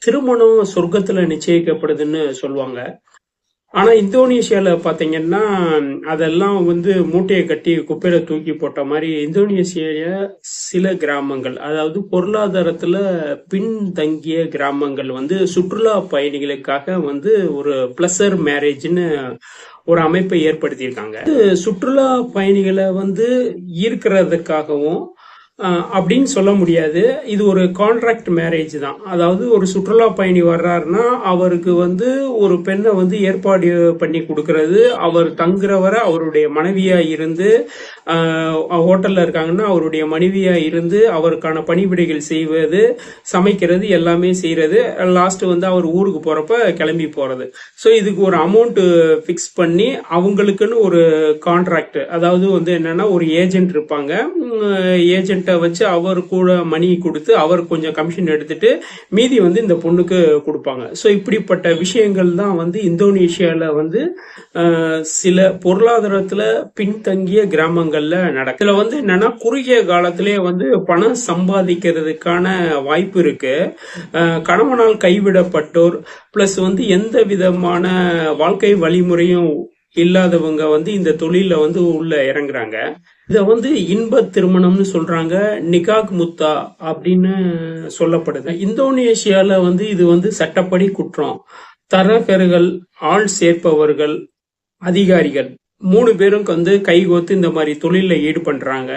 திருமணம் சொர்க்கத்துல நிச்சயிக்கப்படுதுன்னு சொல்லுவாங்க. ஆனா இந்தோனேஷியால பாத்தீங்கன்னா அதெல்லாம் வந்து மூட்டையை கட்டி குப்பையில தூக்கி போட்ட மாதிரி இந்தோனேஷியா சில கிராமங்கள், அதாவது பொருளாதாரத்துல பின்தங்கிய கிராமங்கள் வந்து சுற்றுலா பயணிகளுக்காக வந்து ஒரு பிளஸர் மேரேஜ்னு ஒரு அமைப்பை ஏற்படுத்தியிருக்காங்க. சுற்றுலா பயணிகளை வந்து ஈர்க்கிறதுக்காகவும் அப்படின்னு சொல்ல முடியாது. இது ஒரு கான்ட்ராக்ட் மேரேஜ் தான். அதாவது ஒரு சுற்றுலா பயணி வர்றாருன்னா அவருக்கு வந்து ஒரு பெண்ணை வந்து ஏற்பாடு பண்ணி கொடுக்கறது, அவர் தங்குறவரை அவருடைய மனைவியா இருந்து, ஹோட்டல்ல இருக்காங்கன்னா அவருடைய மனைவியா இருந்து அவருக்கான பணிவிடைகள் செய்வது, சமைக்கிறது எல்லாமே செய்யறது, லாஸ்ட் வந்து அவர் ஊருக்கு போறப்ப கிளம்பி போறது. ஸோ இதுக்கு ஒரு அமௌண்ட் ஃபிக்ஸ் பண்ணி அவங்களுக்குன்னு ஒரு கான்ட்ராக்ட், அதாவது வந்து என்னன்னா ஒரு ஏஜென்ட் இருப்பாங்க. ஏஜென்ட்டை வச்சு அவர் கூட மணி கொடுத்து அவர் கொஞ்சம் கமிஷன் எடுத்துட்டு மீதி வந்து இந்த பொண்ணுக்கு கொடுப்பாங்க. ஸோ இப்படிப்பட்ட விஷயங்கள் தான் வந்து இந்தோனேஷியால வந்து சில பொருளாதாரத்துல பின்தங்கிய கிராமங்கள்ல நடக்கும். இதுல வந்து என்னன்னா குறுகிய காலத்திலேயே வந்து பணம் சம்பாதிக்கிறதுக்கான வாய்ப்பு இருக்கு. கணவனால் கைவிடப்பட்டோர் பிளஸ் வந்து எந்த விதமான வாழ்க்கை வழிமுறையும் இல்லாதவங்க வந்து இந்த தொழில வந்து உள்ள இறங்குறாங்க. இத வந்து இன்ப திருமணம்னு சொல்றாங்க, நிகாக் முத்தா அப்படின்னு சொல்லப்படுது. இந்தோனேஷியால வந்து இது வந்து சட்டப்படி குற்றம். தரகர்கள், ஆள் சேர்ப்பவர்கள், அதிகாரிகள் 3 பேரும் வந்து கைகோத்து இந்த மாதிரி தொழில ஈடுபடுறாங்க.